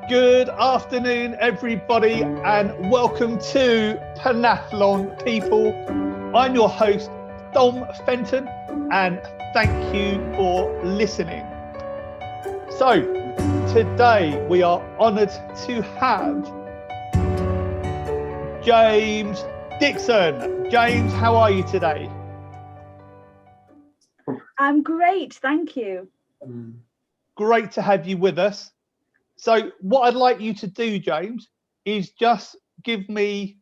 Good afternoon, everybody, and welcome to Panathlon People. I'm your host, Dom Fenton, and thank you for listening. So, today we are honoured to have James Dixon. James, how are you today? I'm great, thank you. Great to have you with us. So what I'd like you to do, James, is just give me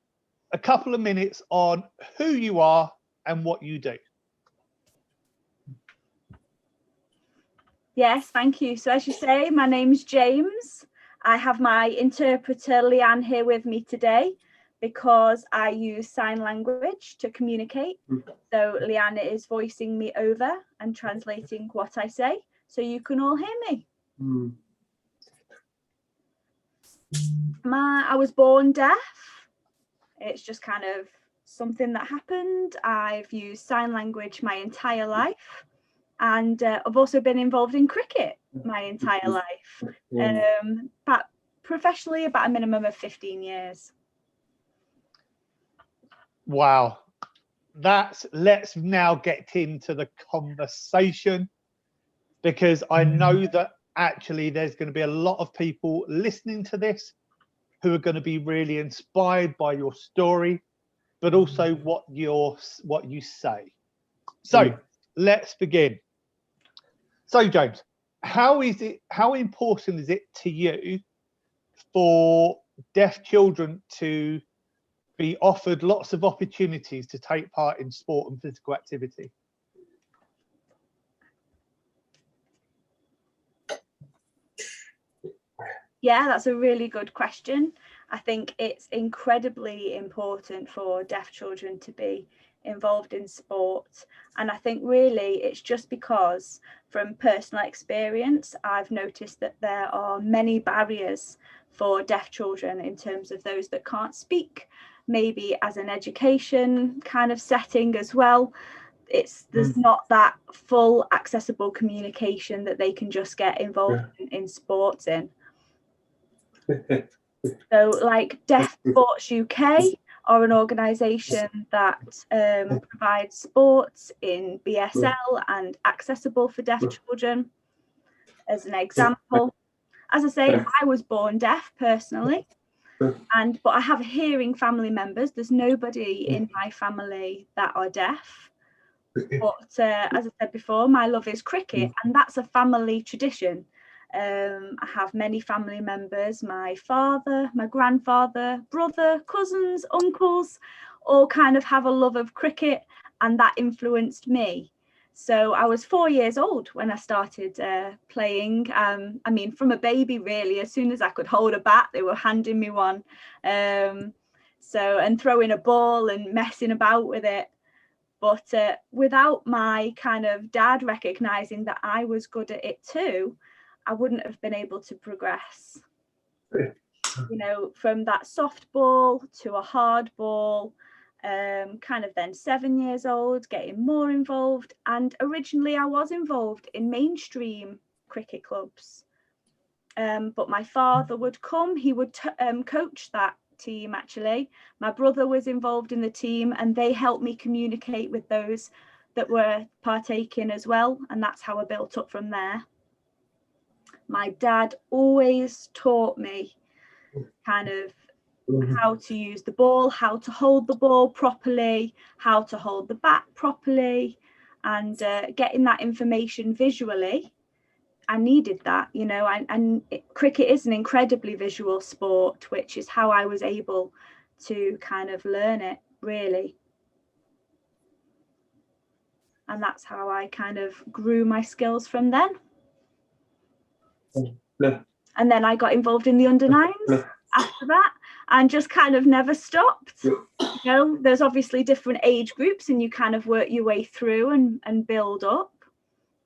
a couple of minutes on who you are and what you do. Yes, thank you. So as you say, my name's James. I have my interpreter Leanne here with me today because I use sign language to communicate. So Leanne is voicing me over and translating what I say so you can all hear me. I was born deaf. It's just kind of something that happened. I've used sign language my entire life, and I've also been involved in cricket my entire life, but professionally about a minimum of 15 years. Wow. Let's now get into the conversation, because I know that actually there's going to be a lot of people listening to this who are going to be really inspired by your story, but also what you say. So let's begin. So James, how important is it to you for deaf children to be offered lots of opportunities to take part in sport and physical activity? Yeah, that's a really good question. I think it's incredibly important for deaf children to be involved in sport. And I think really it's just because from personal experience, I've noticed that there are many barriers for deaf children in terms of those that can't speak, maybe as an education kind of setting as well. There's not that full accessible communication that they can just get involved in sports in. So like Deaf Sports UK are an organisation that provides sports in BSL and accessible for deaf children. As an example, as I say, I was born deaf personally, but I have hearing family members. There's nobody in my family that are deaf. But as I said before, my love is cricket, and that's a family tradition. I have many family members, my father, my grandfather, brother, cousins, uncles, all kind of have a love of cricket, and that influenced me. So I was 4 years old when I started playing. I mean, from a baby, really, as soon as I could hold a bat, they were handing me one. And throwing a ball and messing about with it. But without my kind of dad recognizing that I was good at it too, I wouldn't have been able to progress. You know, from that soft ball to a hard ball, kind of then 7 years old, getting more involved. And originally I was involved in mainstream cricket clubs. But my father would come, he would coach that team actually. My brother was involved in the team, and they helped me communicate with those that were partaking as well, and that's how I built up from there. My dad always taught me kind of how to use the ball, how to hold the ball properly, how to hold the bat properly, and getting that information visually. I needed that, you know, and cricket is an incredibly visual sport, which is how I was able to kind of learn it, really. And that's how I kind of grew my skills from then. And then I got involved in the under-9s after that, and just kind of never stopped. You know, there's obviously different age groups, and you kind of work your way through and build up.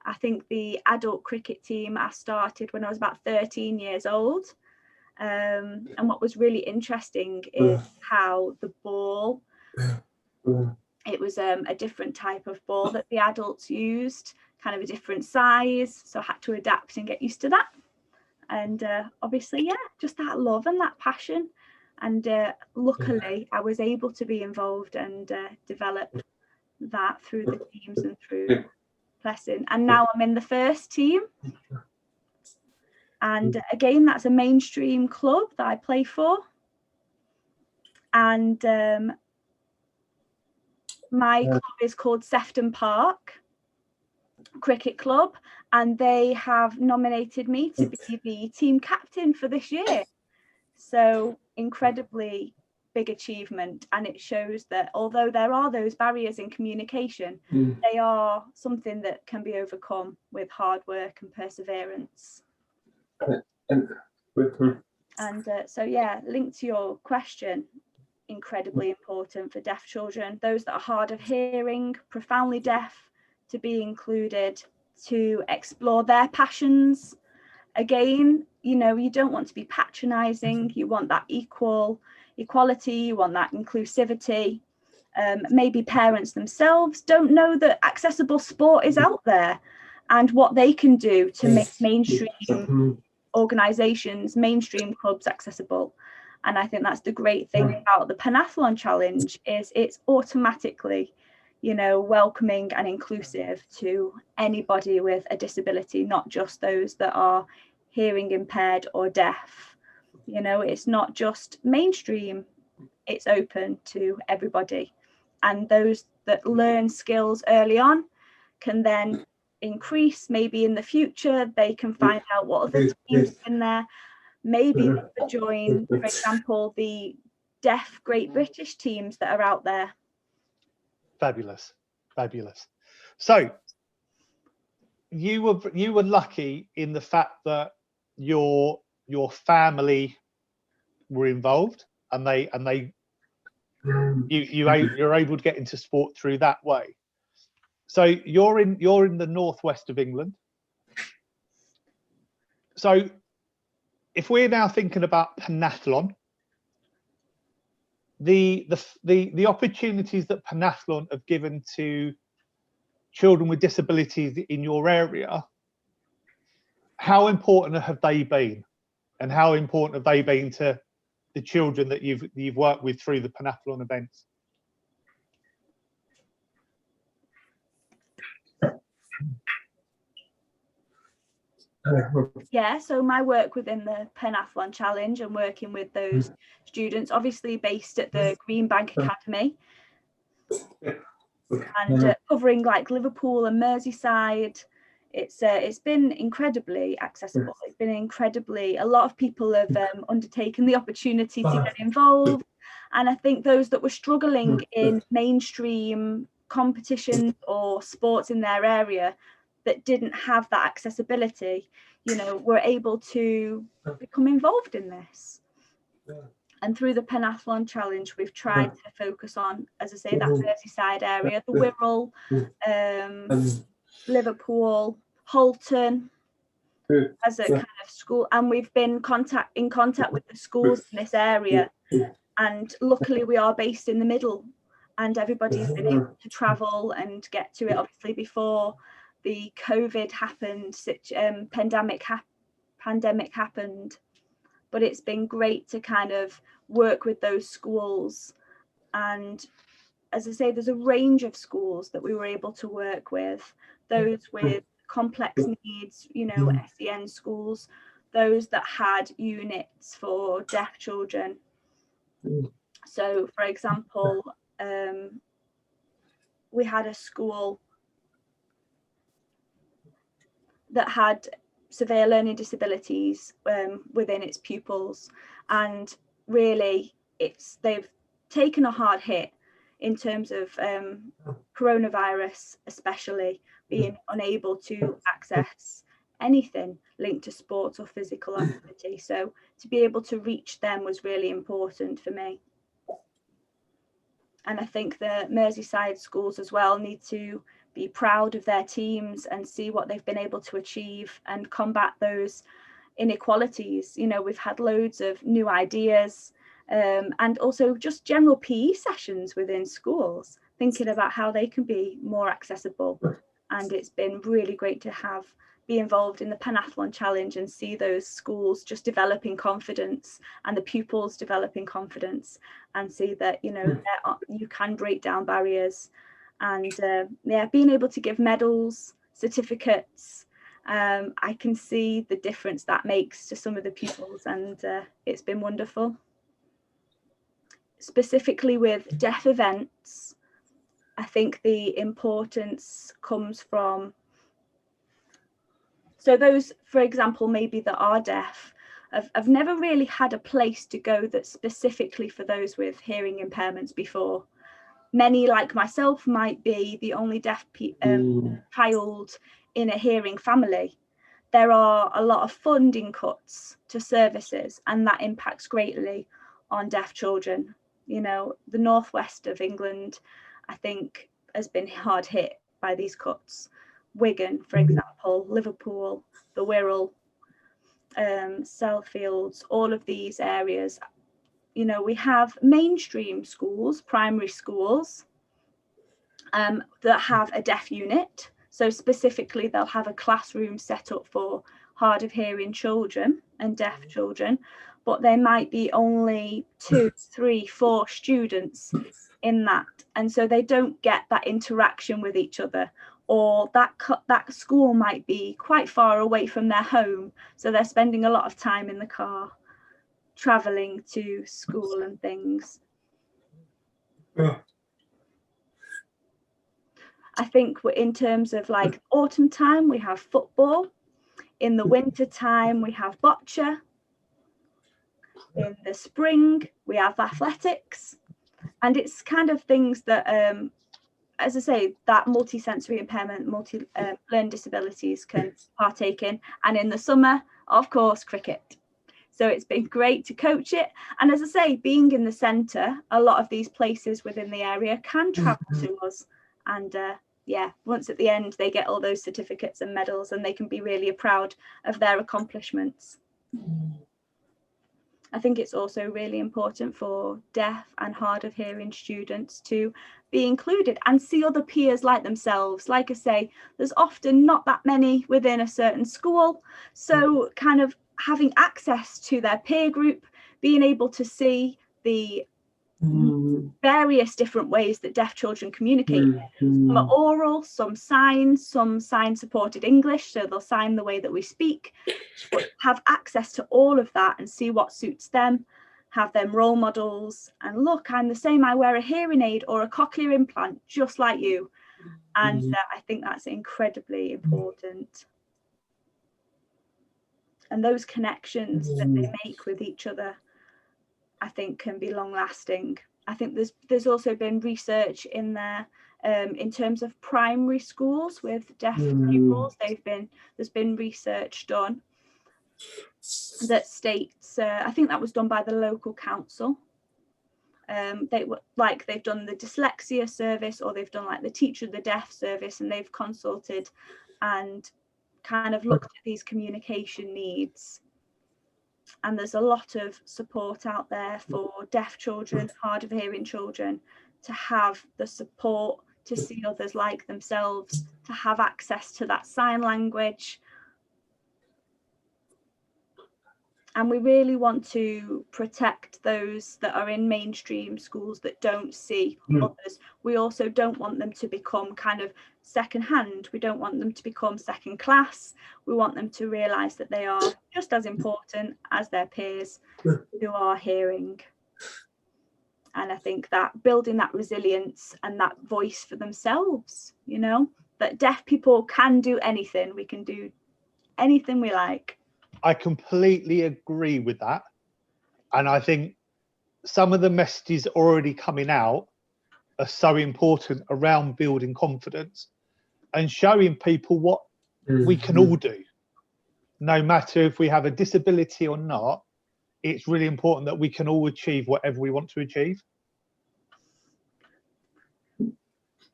I think the adult cricket team I started when I was about 13 years old. And what was really interesting is how the ball, it was a different type of ball that the adults used, kind of a different size. So I had to adapt and get used to that. And obviously, yeah, just that love and that passion. And luckily, I was able to be involved and develop that through the teams and through Plessing. And now I'm in the first team. And again, that's a mainstream club that I play for. And my club is called Sefton Park Cricket Club, and they have nominated me to be the team captain for this year. So incredibly big achievement, and it shows that although there are those barriers in communication, they are something that can be overcome with hard work and perseverance. And so yeah, linked to your question, incredibly important for deaf children, those that are hard of hearing, profoundly deaf, to be included, to explore their passions. Again, you know, you don't want to be patronizing, you want that equality, you want that inclusivity. Maybe parents themselves don't know that accessible sport is out there and what they can do to make mainstream organizations, mainstream clubs accessible. And I think that's the great thing about the Panathlon Challenge, is it's automatically, you know, welcoming and inclusive to anybody with a disability, not just those that are hearing impaired or deaf. You know, it's not just mainstream, it's open to everybody. And those that learn skills early on can then increase, maybe in the future they can find out what other teams are in there. Maybe join, for example, the deaf Great British teams that are out there. Fabulous. So you were lucky in the fact that your family were involved, and you're able to get into sport through that way. So you're in the northwest of England. So if we're now thinking about Panathlon, the opportunities that Panathlon have given to children with disabilities in your area, how important have they been, and how important have they been to the children that you've worked with through the Panathlon events? Yeah, so my work within the Panathlon Challenge and working with those students, obviously based at the Greenbank Academy, and covering like Liverpool and Merseyside. It's been incredibly accessible. It's been incredibly, a lot of people have undertaken the opportunity to get involved, and I think those that were struggling in mainstream competitions or sports in their area that didn't have that accessibility, you know, were able to become involved in this. And through the Panathlon Challenge, we've tried to focus on, as I say, that Merseyside area, the Wirral, Liverpool, Holton, as a kind of school. And we've been in contact with the schools in this area. And luckily, we are based in the middle, and everybody's been able to travel and get to it, obviously, before the COVID happened, pandemic happened. But it's been great to kind of work with those schools. And as I say, there's a range of schools that we were able to work with, those with complex needs, you know, SEN schools, those that had units for deaf children. So, for example, we had a school that had severe learning disabilities within its pupils, and really they've taken a hard hit in terms of coronavirus, especially being unable to access anything linked to sports or physical activity. So to be able to reach them was really important for me. And I think the Merseyside schools as well need to be proud of their teams and see what they've been able to achieve and combat those inequalities. You know, we've had loads of new ideas, and also just general PE sessions within schools, thinking about how they can be more accessible. And it's been really great to have be involved in the Panathlon Challenge and see those schools just developing confidence and the pupils developing confidence, and see that, you know, you can break down barriers. And yeah, being able to give medals, certificates, I can see the difference that makes to some of the pupils, and it's been wonderful. Specifically with deaf events, I think the importance comes from, so those, for example, maybe that are deaf, have never really had a place to go that's specifically for those with hearing impairments before. Many, like myself, might be the only deaf child in a hearing family. There are a lot of funding cuts to services, and that impacts greatly on deaf children. You know, the northwest of England, I think, has been hard hit by these cuts. Wigan, for example, Liverpool, the Wirral, Sellafields, all of these areas. You know, we have mainstream schools, primary schools, that have a deaf unit. So specifically, they'll have a classroom set up for hard of hearing children and deaf children, but there might be only 2, 3, 4 students in that. And so they don't get that interaction with each other, or that school might be quite far away from their home. So they're spending a lot of time in the car, traveling to school and things. I think in terms of like autumn time, we have football. In the winter time, we have bocce. In the spring, we have athletics. And it's kind of things that, as I say, that multi-sensory impairment, learning disabilities can partake in. And in the summer, of course, cricket. So it's been great to coach it. And as I say, being in the centre, a lot of these places within the area can travel to us. And yeah, once at the end, they get all those certificates and medals, and they can be really proud of their accomplishments. I think it's also really important for deaf and hard of hearing students to be included and see other peers like themselves. Like I say, there's often not that many within a certain school. So kind of having access to their peer group, being able to see the various different ways that deaf children communicate. Some are oral, some sign supported English, so they'll sign the way that we speak, but have access to all of that and see what suits them, have them role models, and look, I'm the same, I wear a hearing aid or a cochlear implant just like you. And I think that's incredibly important. And those connections that they make with each other, I think, can be long lasting. I think there's also been research in there in terms of primary schools with deaf pupils. There's been research done that states, I think that was done by the local council. They've done the dyslexia service, or they've done like the teacher of the deaf service, and they've consulted and kind of looked at these communication needs. And there's a lot of support out there for deaf children, hard of hearing children, to have the support to see others like themselves, to have access to that sign language. And we really want to protect those that are in mainstream schools that don't see others. We also don't want them to become kind of second-hand. We don't want them to become second class. We want them to realise that they are just as important as their peers who are hearing. And I think that building that resilience and that voice for themselves, you know, that deaf people can do anything. We can do anything we like. I completely agree with that. And I think some of the messages already coming out are so important around building confidence and showing people what we can all do. No matter if we have a disability or not, it's really important that we can all achieve whatever we want to achieve.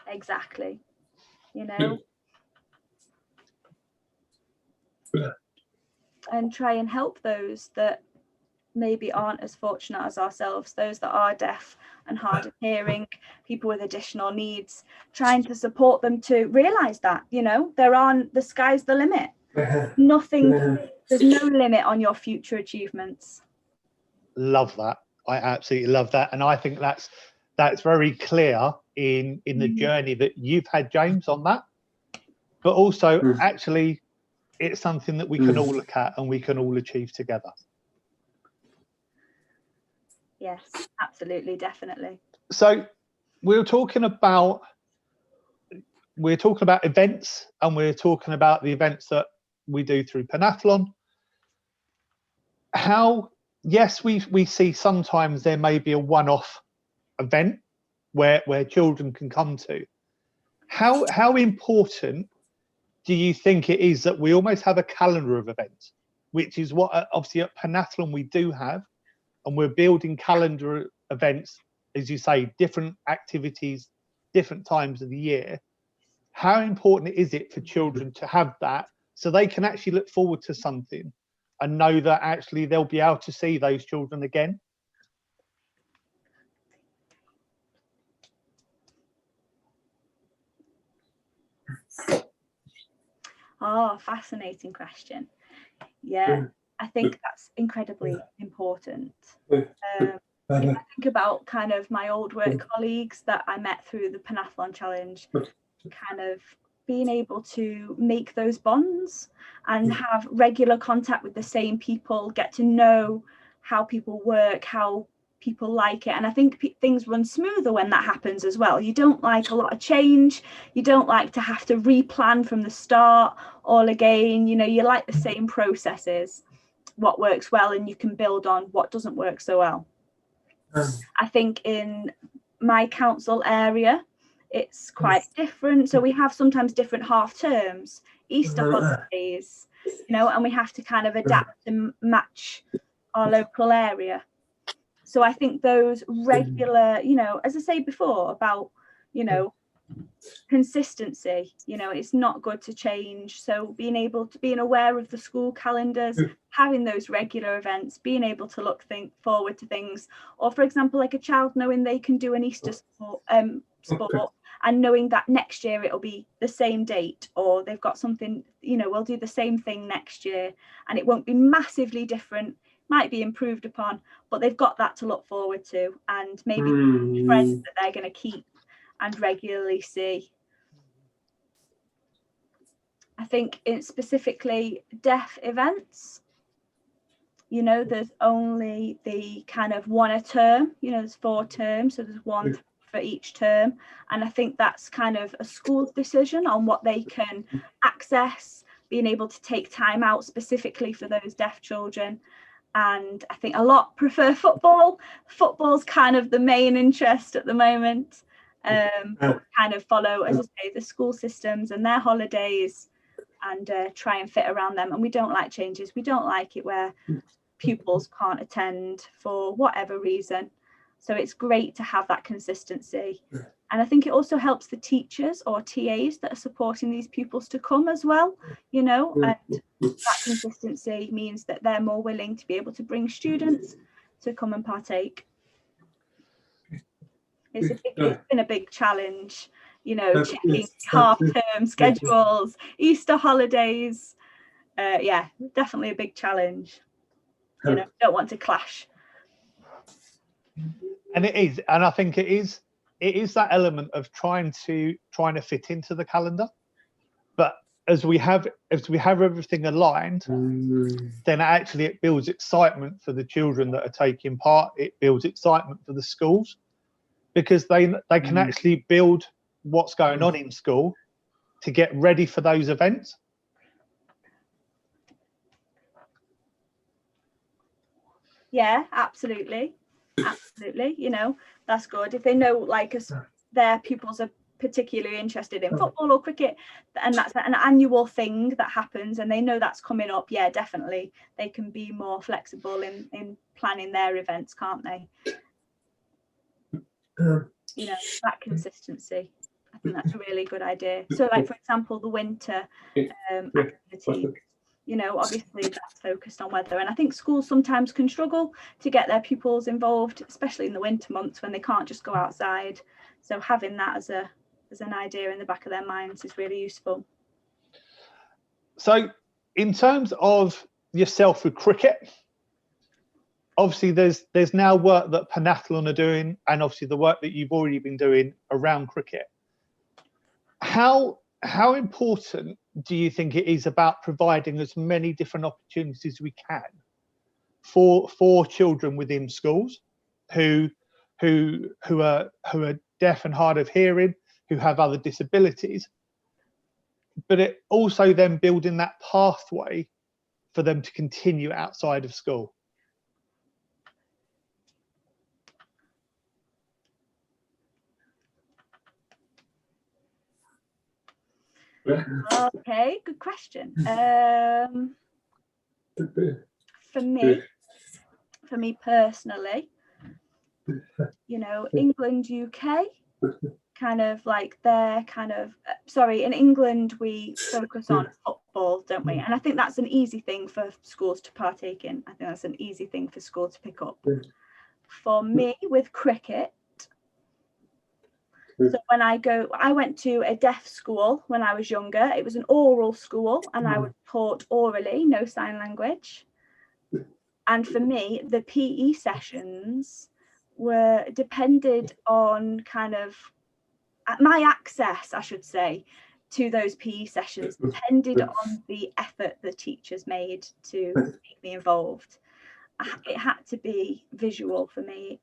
Exactly. You know? And try and help those that maybe aren't as fortunate as ourselves, those that are deaf and hard of hearing, people with additional needs, trying to support them to realise that, you know, the sky's the limit. Nothing, there's no limit on your future achievements. Love that. I absolutely love that. And I think that's very clear in the journey that you've had, James, on that. But also, actually, it's something that we can all look at and we can all achieve together. Yes, absolutely, definitely. So we're talking about events, and we're talking about the events that we do through Panathlon. Yes, we see sometimes there may be a one-off event where children can come to. How important do you think it is that we almost have a calendar of events, which is what obviously at Panathlon we do have, and we're building calendar events, as you say, different activities, different times of the year. How important is it for children to have that so they can actually look forward to something and know that actually they'll be able to see those children again? Oh, fascinating question. Yeah, I think that's incredibly important. I think about kind of my old work colleagues that I met through the Panathlon Challenge, kind of being able to make those bonds and have regular contact with the same people, get to know how people work, how people like it. And I think things run smoother when that happens as well. You don't like a lot of change. You don't like to have to replan from the start all again. You know, you like the same processes, what works well, and you can build on what doesn't work so well. I think in my council area, it's quite different. So we have sometimes different half terms, Easter holidays, you know, and we have to kind of adapt and match our local area. So I think those regular, you know, as I say before about, you know, consistency, you know, it's not good to change. So being aware of the school calendars, having those regular events, being able to look forward to things, or for example, like a child knowing they can do an Easter sport and knowing that next year it'll be the same date, or they've got something, you know, we'll do the same thing next year and it won't be massively different, might be improved upon, but they've got that to look forward to, and maybe friends that they're going to keep and regularly see. I think in specifically deaf events, you know, there's only the kind of one a term, you know, there's 4 terms, so there's one for each term. And I think that's kind of a school's decision on what they can access, being able to take time out specifically for those deaf children. And I think a lot prefer football. Football's kind of the main interest at the moment. But kind of follow, as I say, the school systems and their holidays and try and fit around them. And we don't like changes. We don't like it where pupils can't attend for whatever reason. So it's great to have that consistency. And I think it also helps the teachers or TAs that are supporting these pupils to come as well, you know, and that consistency means that they're more willing to be able to bring students to come and partake. It's been a big challenge, you know, checking half-term schedules, Easter holidays. Yeah, definitely a big challenge. You know, don't want to clash. And it is, and I think it is that element of trying to fit into the calendar. But as we have everything aligned, then actually it builds excitement for the children that are taking part. It builds excitement for the schools, because they can actually build what's going on in school to get ready for those events. Yeah, absolutely. Absolutely. You know, that's good. If they know, like, their pupils are particularly interested in football or cricket, and that's an annual thing that happens, and they know that's coming up, yeah, definitely. They can be more flexible in planning their events, can't they? You know, that consistency. I think that's a really good idea. So, like, for example, the winter activities, you know, obviously that's focused on weather, and I think schools sometimes can struggle to get their pupils involved, especially in the winter months when they can't just go outside. So having that as an idea in the back of their minds is really useful. So in terms of yourself with cricket, obviously there's now work that Panathlon are doing, and obviously the work that you've already been doing around cricket. How important do you think it is about providing as many different opportunities as we can for children within schools who are deaf and hard of hearing, who have other disabilities, but it also then building that pathway for them to continue outside of school? Okay, good question. For me personally, you know, England, UK, kind of like in England we focus on football, don't we? And I think that's an easy thing for schools to partake in. I think that's an easy thing for schools to pick up. For me, with cricket, so when I went to a deaf school when I was younger. It was an oral school, and I was taught orally, no sign language. And for me, the PE sessions were depended on kind of my access, I should say, to those PE sessions depended on the effort the teachers made to make me involved. It had to be visual for me.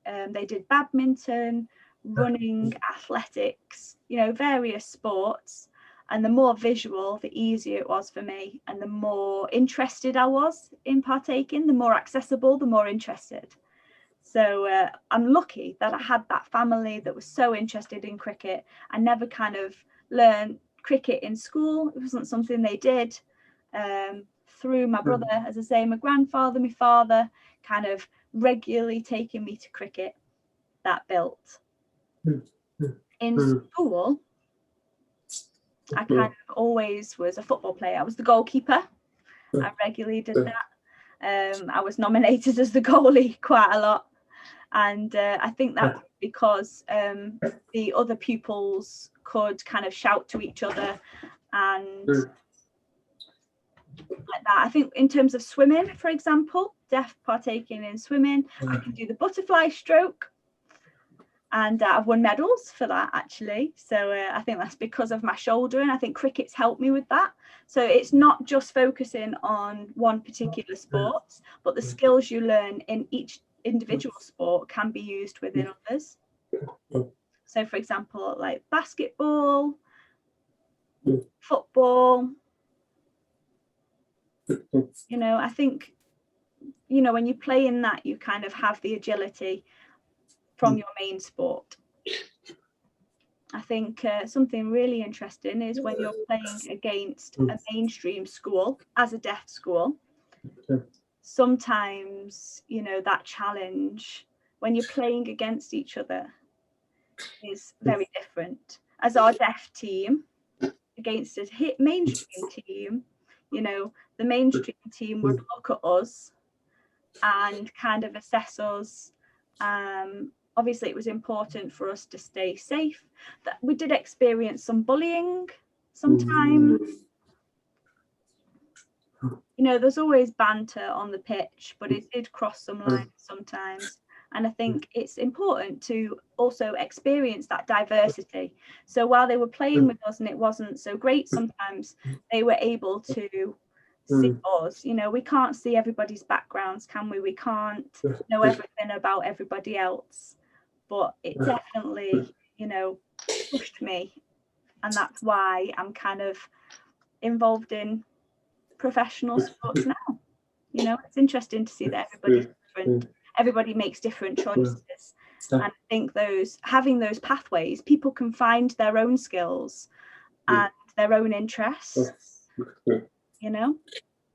They did badminton, running, athletics, you know, various sports. And the more visual, the easier it was for me. And the more interested I was in partaking, the more accessible, the more interested. So I'm lucky that I had that family that was so interested in cricket. I never kind of learned cricket in school. It wasn't something they did. Through my brother, as I say, my grandfather, my father, kind of regularly taking me to cricket, that built. In school, I kind of always was a football player. I was the goalkeeper. I regularly did that. I was nominated as the goalie quite a lot. And I think that's because the other pupils could kind of shout to each other and like that. I think in terms of swimming, for example, deaf partaking in swimming, I can do the butterfly stroke. And I've won medals for that, actually. So I think that's because of my shoulder, and I think cricket's helped me with that. So it's not just focusing on one particular sport, but the skills you learn in each individual sport can be used within others. So, for example, like basketball, football, you know, I think, you know, when you play in that, you kind of have the agility from your main sport. I think something really interesting is when you're playing against a mainstream school as a deaf school. Sometimes, you know, that challenge when you're playing against each other is very different. As our deaf team against a mainstream team, you know, the mainstream team would look at us and kind of assess us. Obviously, it was important for us to stay safe. That we did experience some bullying sometimes. You know, there's always banter on the pitch, but it did cross some lines sometimes. And I think it's important to also experience that diversity. So while they were playing with us and it wasn't so great sometimes, they were able to see us. You know, we can't see everybody's backgrounds, can we? We can't know everything about everybody else. But it definitely, you know, pushed me. And that's why I'm kind of involved in professional sports now. You know, it's interesting to see that everybody's different. Everybody makes different choices. And I think having those pathways, people can find their own skills and their own interests, you know.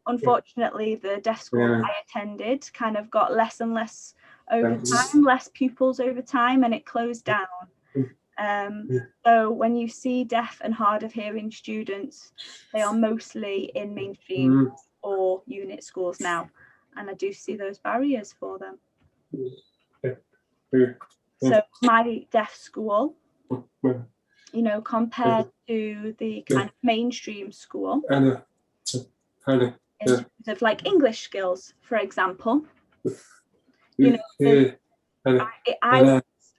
Unfortunately, the deaf school I attended kind of got less and less over time, less pupils over time, and it closed down. So when you see deaf and hard of hearing students, they are mostly in mainstream or unit schools now, and I do see those barriers for them. So my deaf school, you know, compared to the kind of mainstream school, in terms of like English skills, for example. You know,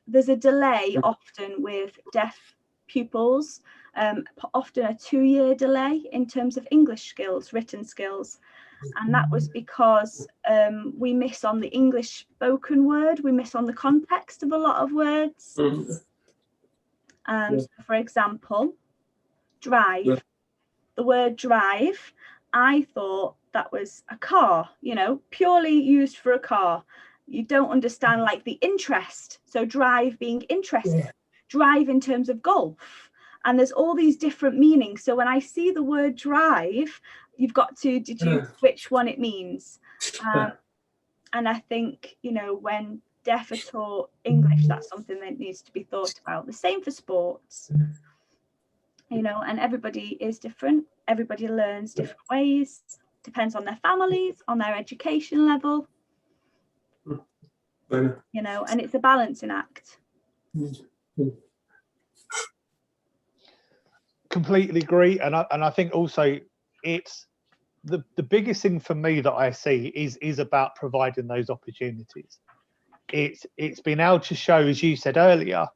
there's a delay often with deaf pupils, often a 2-year delay in terms of English skills, written skills. And that was because we miss on the English spoken word, we miss on the context of a lot of words. So for example, drive, the word drive, I thought that was a car, you know, purely used for a car. You don't understand like the interest. So drive being interested, drive in terms of golf. And there's all these different meanings. So when I see the word drive, you've got to deduce which one it means. And I think, you know, when deaf are taught English, that's something that needs to be thought about. The same for sports, you know, and everybody is different. Everybody learns different ways, depends on their families, on their education level, you know, and it's a balancing act. Completely agree. And I think also it's the biggest thing for me that I see is about providing those opportunities. It's been able to show, as you said earlier,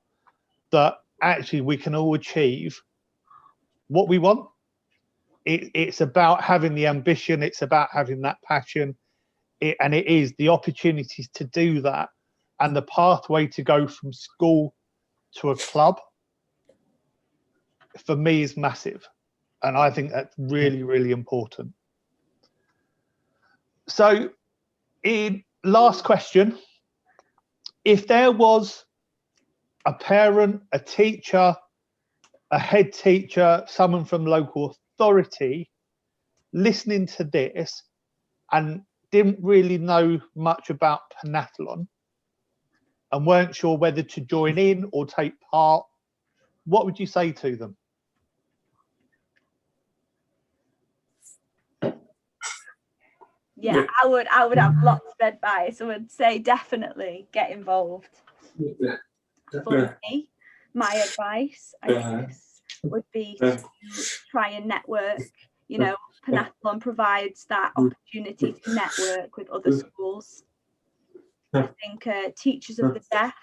that actually we can all achieve what we want. It's about having the ambition, it's about having that passion, and it is the opportunities to do that, and the pathway to go from school to a club for me is massive, and I think that's really, really important. So, last question, if there was a parent, a teacher, a head teacher, someone from local authority listening to this and didn't really know much about Panathlon and weren't sure whether to join in or take part, what would you say to them? Yeah, I would have lots of advice. I would say definitely get involved. For me, my advice, I guess, would be to try and network. You know, Panathlon provides that opportunity to network with other schools. I think teachers of the deaf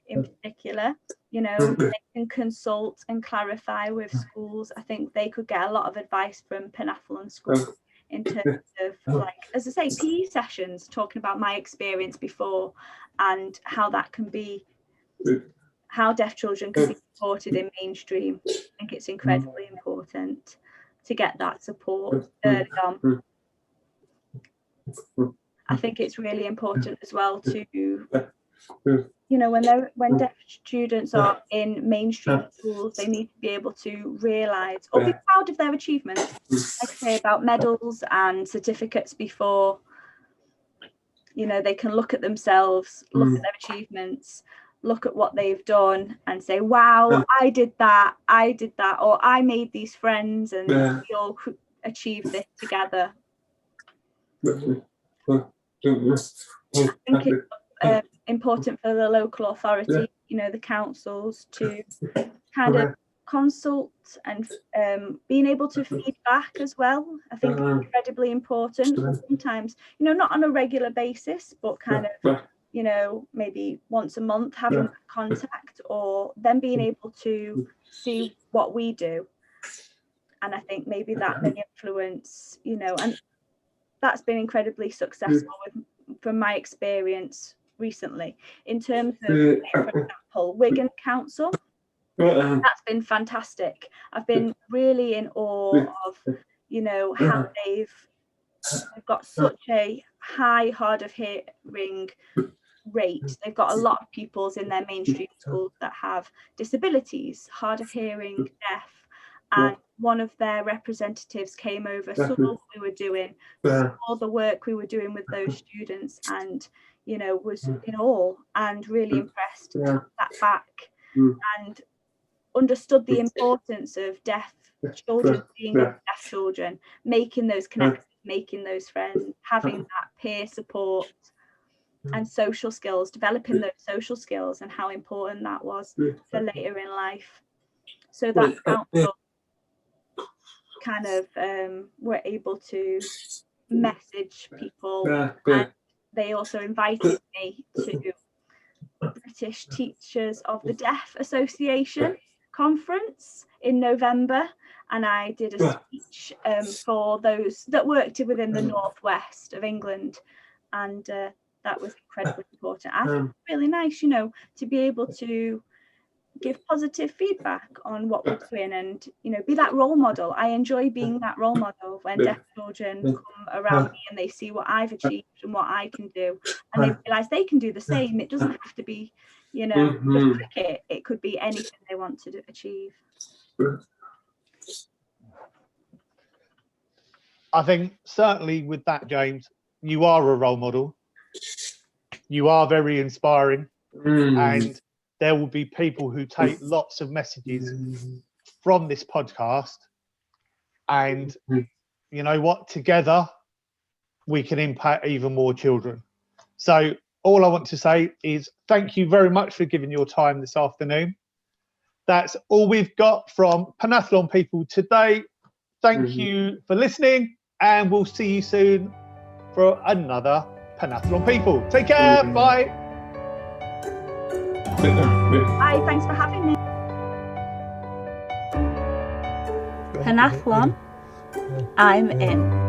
in particular, you know, they can consult and clarify with schools. I think they could get a lot of advice from Panathlon schools in terms of, like, as I say, PE sessions, talking about my experience before and how that can be, how deaf children can be supported in mainstream. I think it's incredibly important to get that support early on. I think it's really important as well to, you know, when deaf students are in mainstream schools, they need to be able to realise or be proud of their achievements. Like I say, about medals and certificates before, you know, they can look at themselves, look at their achievements, look at what they've done and say, wow, I did that, or I made these friends and we all achieved this together. I think it's important for the local authority, you know, the councils, to kind of consult and being able to feed back as well. I think it's incredibly important. Sometimes, you know, not on a regular basis, but kind of, you know, maybe once a month having contact, or them being able to see what we do. And I think maybe that may influence, you know, and that's been incredibly successful from my experience recently. In terms of, for example, Wigan Council, that's been fantastic. I've been really in awe of, you know, how they've got such a high hard of hearing rate. They've got a lot of pupils in their mainstream schools that have disabilities, hard of hearing, deaf, and one of their representatives came over, saw what we were doing, saw the work we were doing with those students, and, you know, was in awe and really impressed, took that back and understood the importance of deaf children being with deaf children, making those connections, making those friends, having that peer support and social skills, developing those social skills, and how important that was for later in life. So that council kind of were able to message people, and they also invited me to British Teachers of the Deaf Association conference in November, and I did a speech for those that worked within the northwest of England, and that was incredibly important. I think it's really nice, you know, to be able to give positive feedback on what we're doing, and, you know, be that role model. I enjoy being that role model when deaf children come around me and they see what I've achieved and what I can do, and they realise they can do the same. It doesn't have to be, you know, just cricket. It could be anything they want to achieve. I think certainly with that, James, you are a role model. You are very inspiring, and there will be people who take lots of messages from this podcast, and you know what, together we can impact even more children. So all I want to say is thank you very much for giving your time this afternoon. That's all we've got from Panathlon people today. Thank you for listening, and we'll see you soon for another Panathlon people. Take care. Bye. Bye, thanks for having me. Panathlon, I'm in.